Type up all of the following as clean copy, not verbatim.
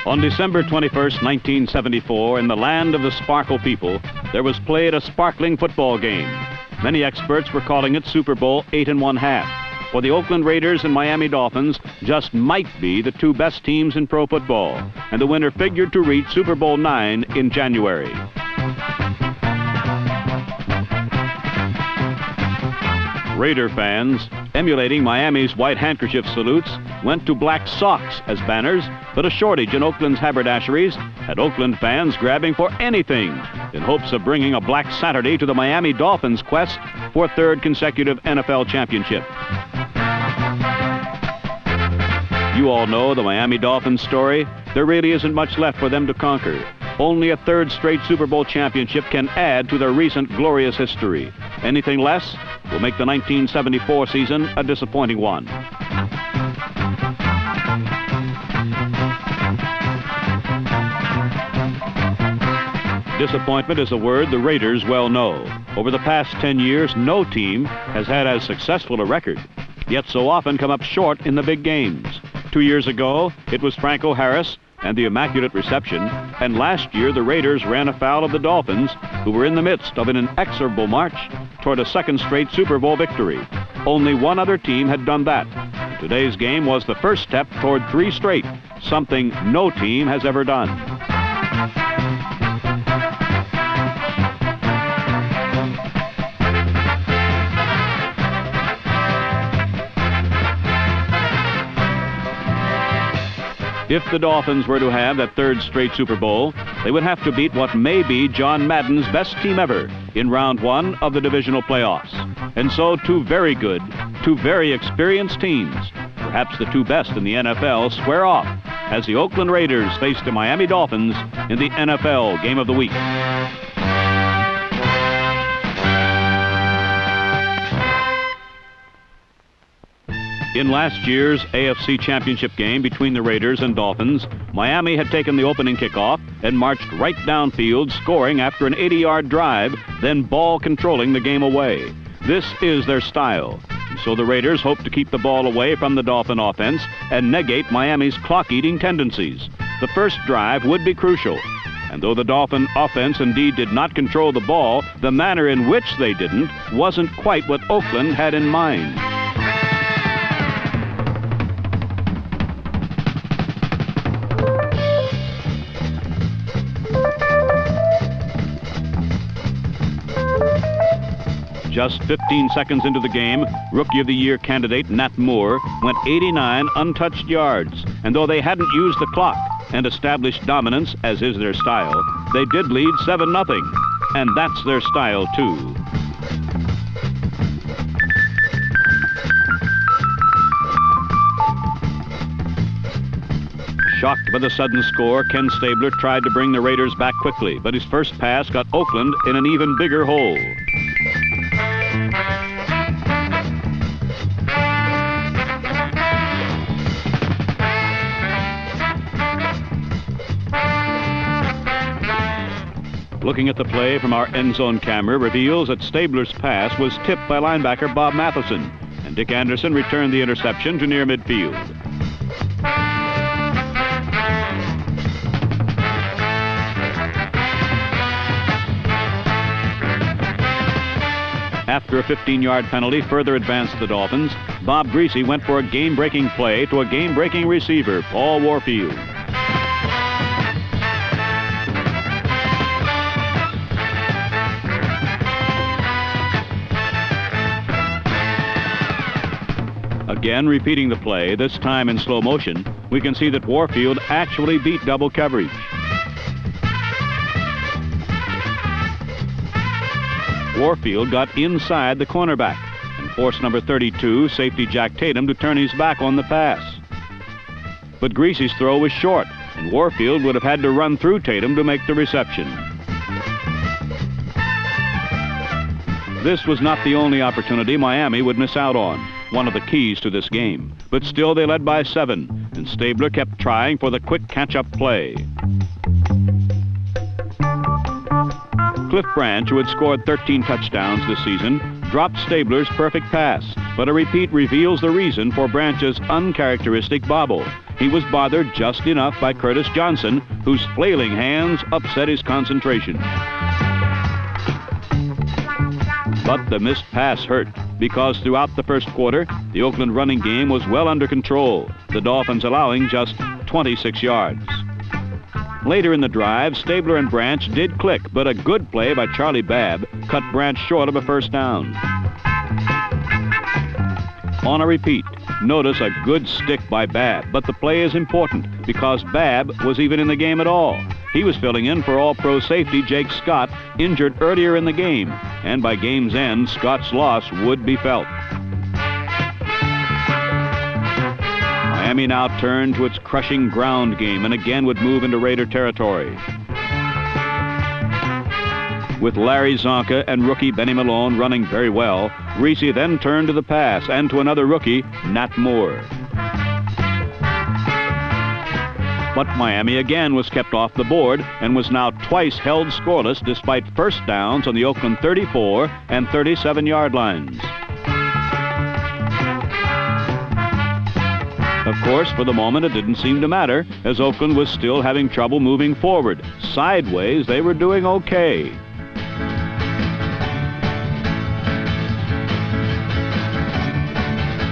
On December 21st, 1974, in the land of the Sparkle people, there was played a sparkling football game. Many experts were calling it Super Bowl 8 1/2. For the Oakland Raiders and Miami Dolphins just might be the two best teams in pro football, and the winner figured to reach Super Bowl 9 in January. Raider fans, emulating Miami's white handkerchief salutes, went to black socks as banners, but a shortage in Oakland's haberdasheries had Oakland fans grabbing for anything in hopes of bringing a Black Saturday to the Miami Dolphins' quest for a third consecutive NFL championship. You all know the Miami Dolphins story. There really isn't much left for them to conquer. Only a third straight Super Bowl championship can add to their recent glorious history. Anything less will make the 1974 season a disappointing one. Disappointment is a word the Raiders well know. Over the past 10 years, no team has had as successful a record, yet so often come up short in the big games. 2 years ago, it was Franco Harris and the Immaculate Reception, and last year the Raiders ran afoul of the Dolphins, who were in the midst of an inexorable march toward a second straight Super Bowl victory. Only one other team had done that. Today's game was the first step toward 3 straight, something no team has ever done. If the Dolphins were to have that third straight Super Bowl, they would have to beat what may be John Madden's best team ever in round 1 of the divisional playoffs. And so two very good, two very experienced teams, perhaps the two best in the NFL, square off as the Oakland Raiders face the Miami Dolphins in the NFL Game of the Week. In last year's AFC Championship game between the Raiders and Dolphins, Miami had taken the opening kickoff and marched right downfield, scoring after an 80-yard drive, then ball controlling the game away. This is their style. And so the Raiders hope to keep the ball away from the Dolphin offense and negate Miami's clock-eating tendencies. The first drive would be crucial. And though the Dolphin offense indeed did not control the ball, the manner in which they didn't wasn't quite what Oakland had in mind. Just 15 seconds into the game, Rookie of the Year candidate Nat Moore went 89 untouched yards. And though they hadn't used the clock and established dominance, as is their style, they did lead 7-0. And that's their style, too. Shocked by the sudden score, Ken Stabler tried to bring the Raiders back quickly, but his first pass got Oakland in an even bigger hole. Looking at the play from our end zone camera reveals that Stabler's pass was tipped by linebacker Bob Matheson, and Dick Anderson returned the interception to near midfield. After a 15-yard penalty further advanced the Dolphins, Bob Greasy went for a game-breaking play to a game-breaking receiver, Paul Warfield. Again, repeating the play, this time in slow motion, we can see that Warfield actually beat double coverage. Warfield got inside the cornerback and forced number 32, safety Jack Tatum, to turn his back on the pass. But Greasy's throw was short, and Warfield would have had to run through Tatum to make the reception. This was not the only opportunity Miami would miss out on, one of the keys to this game. But still they led by 7, and Stabler kept trying for the quick catch-up play. Cliff Branch, who had scored 13 touchdowns this season, dropped Stabler's perfect pass, but a repeat reveals the reason for Branch's uncharacteristic bobble. he was bothered just enough by Curtis Johnson, whose flailing hands upset his concentration. But the missed pass hurt, because throughout the first quarter, the Oakland running game was well under control, the Dolphins allowing just 26 yards. Later in the drive, Stabler and Branch did click, but a good play by Charlie Babb cut Branch short of a first down. On a repeat, notice a good stick by Babb, but the play is important because Babb was even in the game at all. He was filling in for All-Pro safety Jake Scott, injured earlier in the game, and by game's end, Scott's loss would be felt. Miami now turned to its crushing ground game and again would move into Raider territory. With Larry Zonka and rookie Benny Malone running very well, Greasy then turned to the pass and to another rookie, Nat Moore. But Miami again was kept off the board and was now twice held scoreless despite first downs on the Oakland 34 and 37-yard lines. Of course, for the moment, it didn't seem to matter, as Oakland was still having trouble moving forward. Sideways, they were doing okay.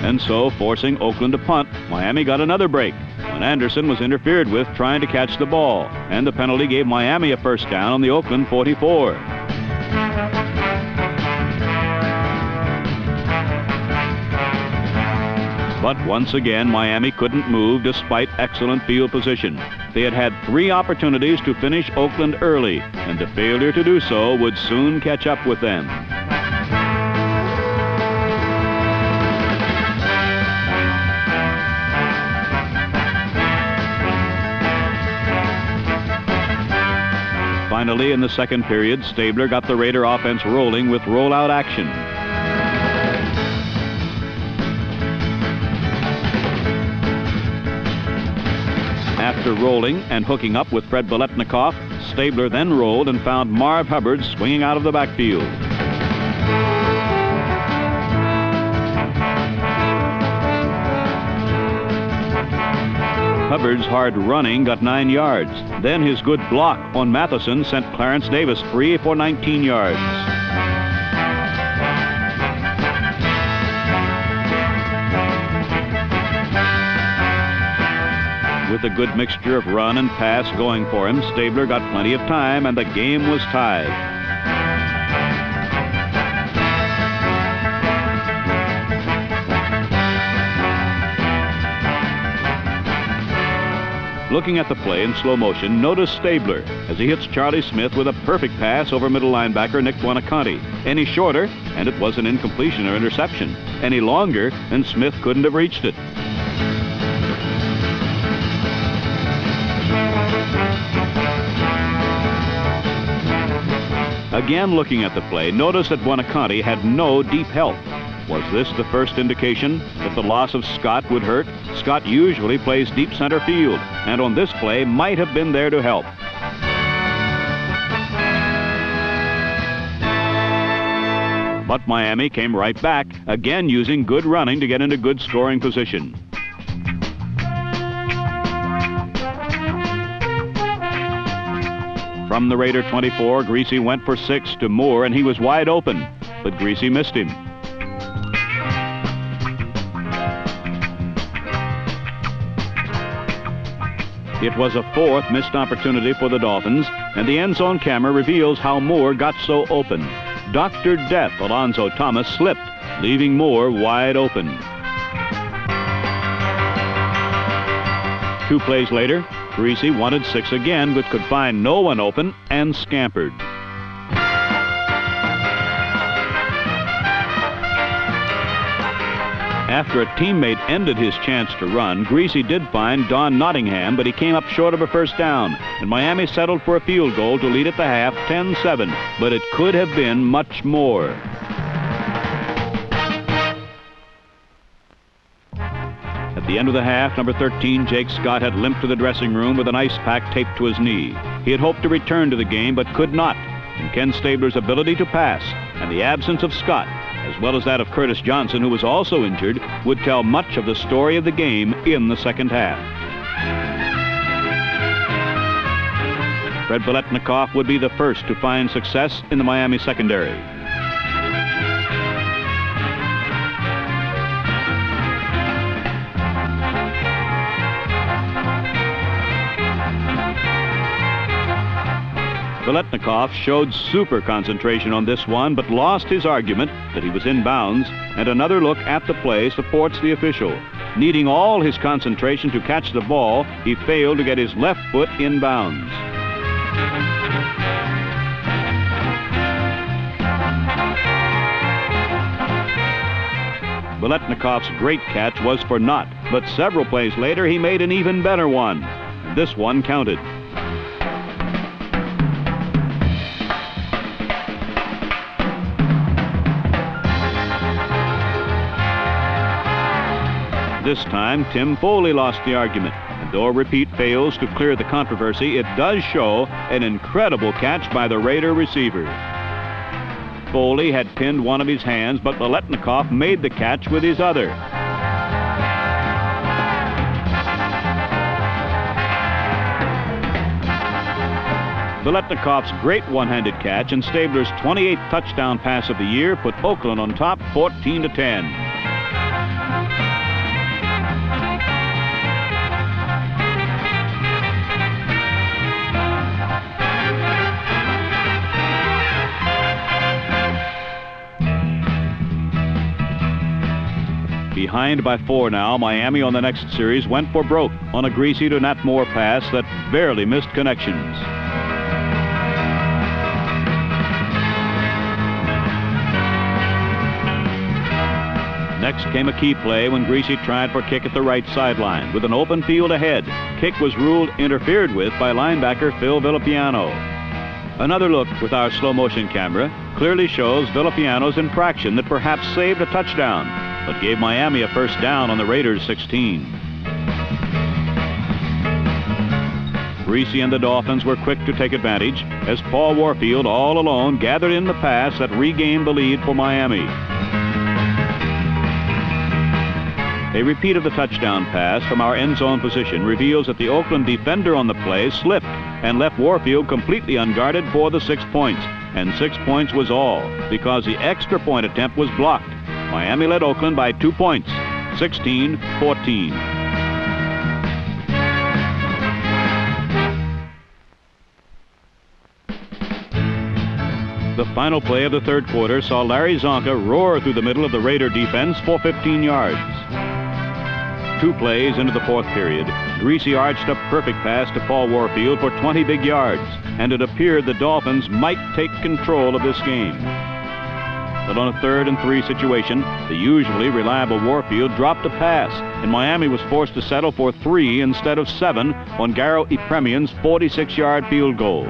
And so, forcing Oakland to punt, Miami got another break when Anderson was interfered with trying to catch the ball, and the penalty gave Miami a first down on the Oakland 44. But once again, Miami couldn't move despite excellent field position. They had had 3 opportunities to finish Oakland early, and the failure to do so would soon catch up with them. Finally, in the second period, Stabler got the Raider offense rolling with rollout action. After rolling and hooking up with Fred Biletnikoff, Stabler then rolled and found Marv Hubbard swinging out of the backfield. Hubbard's hard running got 9 yards. Then his good block on Matheson sent Clarence Davis free for 19 yards. With a good mixture of run and pass going for him, Stabler got plenty of time and the game was tied. Looking at the play in slow motion, notice Stabler as he hits Charlie Smith with a perfect pass over middle linebacker Nick Buonaconti. Any shorter, and it was an incompletion or interception. Any longer, and Smith couldn't have reached it. Again looking at the play, notice that Buonaconti had no deep help. Was this the first indication that the loss of Scott would hurt? Scott usually plays deep center field, and on this play might have been there to help. But Miami came right back, again using good running to get into good scoring position. From the Raider 24, Greasy went for 6 to Moore, and he was wide open, but Greasy missed him. It was a 4th missed opportunity for the Dolphins, and the end zone camera reveals how Moore got so open. Dr. Death Alonzo Thomas slipped, leaving Moore wide open. 2 plays later, Greasy wanted 6 again, but could find no one open and scampered. After a teammate ended his chance to run, Greasy did find Don Nottingham, but he came up short of a first down, and Miami settled for a field goal to lead at the half 10-7, but it could have been much more. At the end of the half, number 13, Jake Scott, had limped to the dressing room with an ice pack taped to his knee. He had hoped to return to the game, but could not, and Ken Stabler's ability to pass and the absence of Scott, as well as that of Curtis Johnson, who was also injured, would tell much of the story of the game in the second half. Fred Biletnikoff would be the first to find success in the Miami secondary. Biletnikoff showed super concentration on this one, but lost his argument that he was in bounds, and another look at the play supports the official. Needing all his concentration to catch the ball, he failed to get his left foot in bounds. Biletnikoff's great catch was for naught, but several plays later he made an even better one. This one counted. This time, Tim Foley lost the argument, and though a repeat fails to clear the controversy, it does show an incredible catch by the Raider receiver. Foley had pinned one of his hands, but Biletnikoff made the catch with his other. Biletnikoff's great one-handed catch and Stabler's 28th touchdown pass of the year put Oakland on top 14-10. Behind by 4 now, Miami on the next series went for broke on a Greasy to Nat Moore pass that barely missed connections. Next came a key play when Greasy tried for kick at the right sideline. With an open field ahead, kick was ruled interfered with by linebacker Phil Villapiano. Another look with our slow motion camera clearly shows Villapiano's infraction that perhaps saved a touchdown, but gave Miami a first down on the Raiders' 16. Greasy and the Dolphins were quick to take advantage as Paul Warfield all alone gathered in the pass that regained the lead for Miami. A repeat of the touchdown pass from our end zone position reveals that the Oakland defender on the play slipped and left Warfield completely unguarded for the 6 points. And 6 points was all because the extra point attempt was blocked. Miami led Oakland by 2 points, 16-14. The final play of the third quarter saw Larry Zonka roar through the middle of the Raider defense for 15 yards. 2 plays into the fourth period, Greasy arched a perfect pass to Paul Warfield for 20 big yards, and it appeared the Dolphins might take control of this game. But on a 3rd and 3 situation, the usually reliable Warfield dropped a pass, and Miami was forced to settle for 3 instead of 7 on Garo Epremian's 46-yard field goal.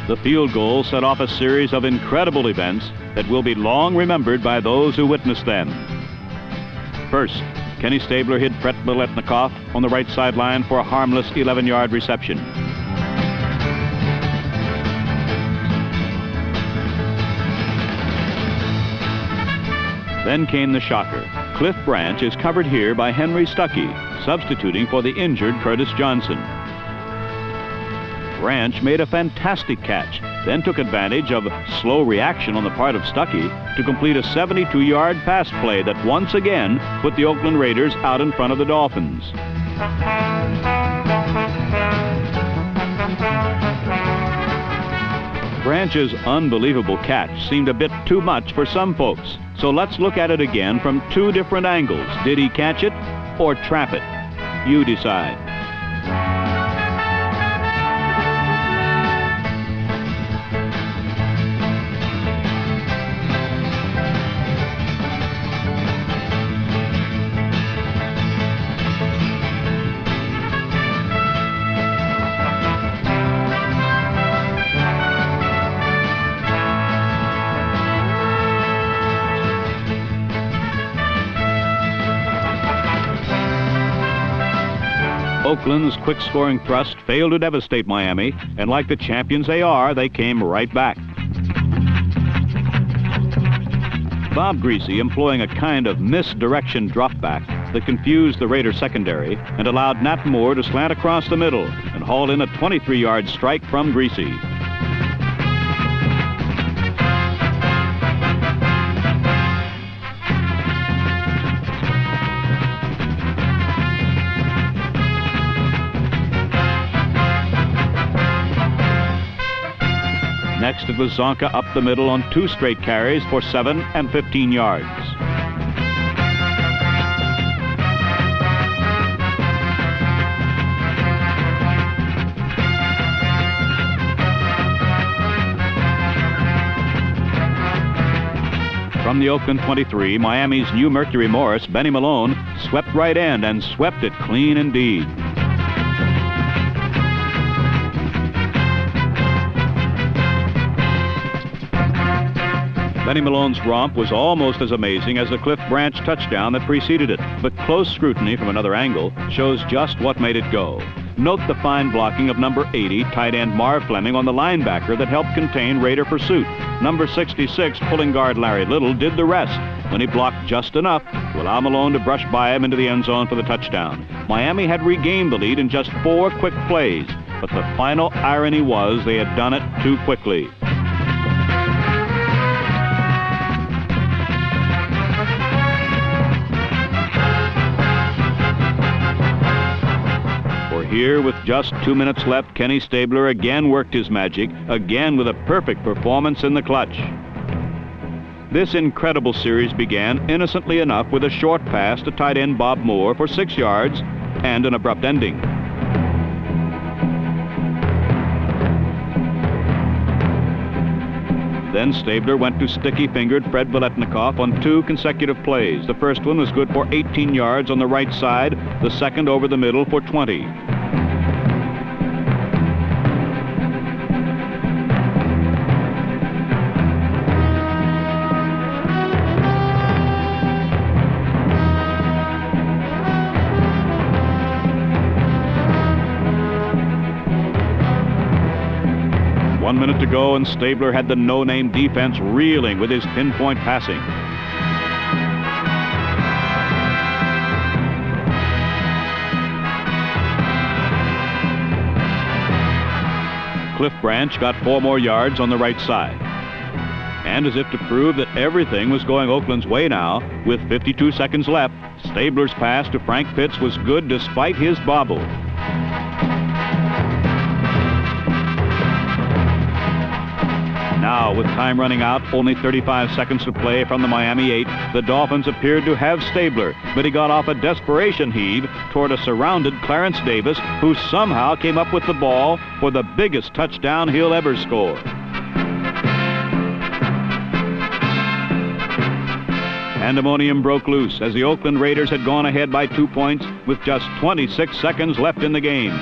The field goal set off a series of incredible events that will be long remembered by those who witnessed them. First, Kenny Stabler hit Fred Biletnikoff on the right sideline for a harmless 11-yard reception. Then came the shocker. Cliff Branch is covered here by Henry Stuckey, substituting for the injured Curtis Johnson. Branch made a fantastic catch, then took advantage of slow reaction on the part of Stuckey to complete a 72-yard pass play that once again put the Oakland Raiders out in front of the Dolphins. Branch's unbelievable catch seemed a bit too much for some folks, so let's look at it again from 2 different angles. Did he catch it or trap it? You decide. Oakland's quick-scoring thrust failed to devastate Miami, and like the champions they are, they came right back. Bob Greasy, employing a kind of misdirection drop-back that confused the Raider secondary and allowed Nat Moore to slant across the middle and haul in a 23-yard strike from Greasy. Next, it was Zonka up the middle on 2 straight carries for 7 and 15 yards. From the Oakland 23, Miami's new Mercury Morris, Benny Malone, swept right end and swept it clean indeed. Benny Malone's romp was almost as amazing as the Cliff Branch touchdown that preceded it, but close scrutiny from another angle shows just what made it go. Note the fine blocking of number 80, tight end Marv Fleming, on the linebacker that helped contain Raider pursuit. Number 66, pulling guard Larry Little, did the rest when he blocked just enough to allow Malone to brush by him into the end zone for the touchdown. Miami had regained the lead in just 4 quick plays, but the final irony was they had done it too quickly. Here, with just 2 minutes left, Kenny Stabler again worked his magic, again with a perfect performance in the clutch. This incredible series began innocently enough with a short pass to tight end Bob Moore for 6 yards and an abrupt ending. Then Stabler went to sticky-fingered Fred Veletnikoff on 2 consecutive plays. The first one was good for 18 yards on the right side, the second over the middle for 20. One minute to go, and Stabler had the no-name defense reeling with his pinpoint passing. Cliff Branch got 4 more yards on the right side. And as if to prove that everything was going Oakland's way now, with 52 seconds left, Stabler's pass to Frank Pitts was good despite his bobble. Now, with time running out, only 35 seconds to play from the Miami 8, the Dolphins appeared to have Stabler, but he got off a desperation heave toward a surrounded Clarence Davis, who somehow came up with the ball for the biggest touchdown he'll ever score. Pandemonium broke loose as the Oakland Raiders had gone ahead by 2 points with just 26 seconds left in the game.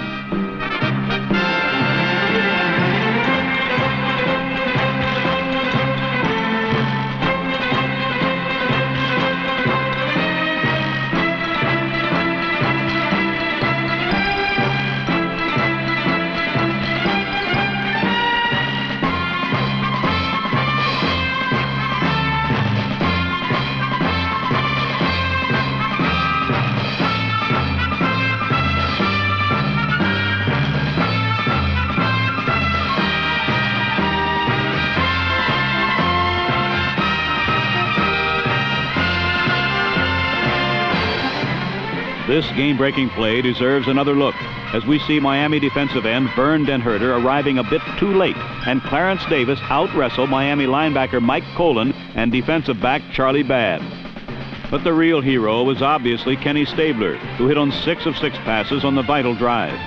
This game-breaking play deserves another look as we see Miami defensive end Vern Denherter arriving a bit too late, and Clarence Davis out-wrestle Miami linebacker Mike Colon and defensive back Charlie Babb. But the real hero was obviously Kenny Stabler, who hit on 6 of 6 passes on the vital drive.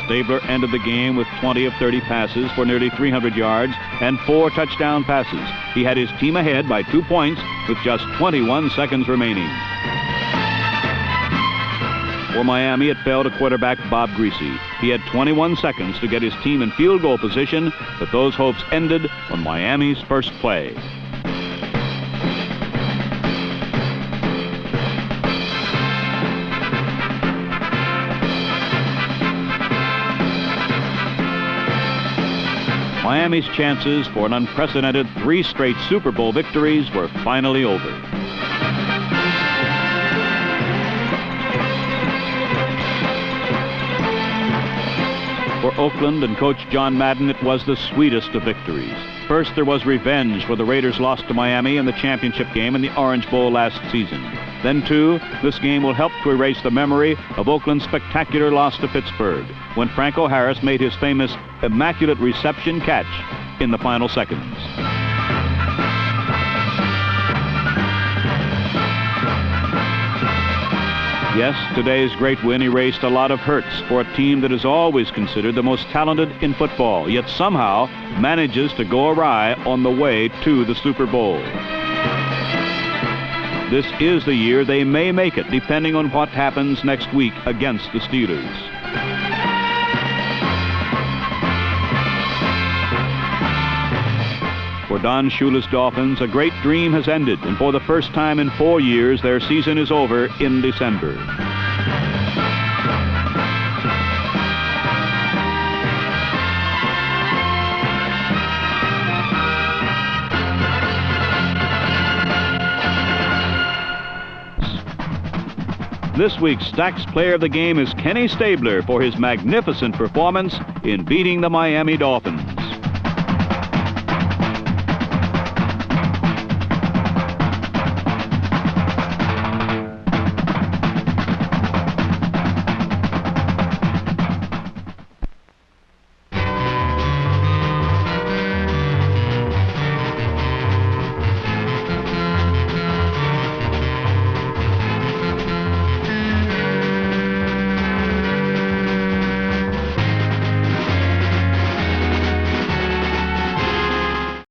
Stabler ended the game with 20 of 30 passes for nearly 300 yards and 4 touchdown passes. He had his team ahead by 2 points with just 21 seconds remaining. For Miami, it fell to quarterback Bob Greasy. He had 21 seconds to get his team in field goal position, but those hopes ended on Miami's first play. Miami's chances for an unprecedented 3 straight Super Bowl victories were finally over. For Oakland and coach John Madden, it was the sweetest of victories. First, there was revenge for the Raiders' loss to Miami in the championship game in the Orange Bowl last season. Then, too, this game will help to erase the memory of Oakland's spectacular loss to Pittsburgh, when Franco Harris made his famous immaculate reception catch in the final seconds. Yes, today's great win erased a lot of hurts for a team that is always considered the most talented in football, yet somehow manages to go awry on the way to the Super Bowl. This is the year they may make it, depending on what happens next week against the Steelers. For Don Shula's Dolphins, a great dream has ended, and for the first time in 4 years, their season is over in December. This week's Stax Player of the Game is Kenny Stabler for his magnificent performance in beating the Miami Dolphins.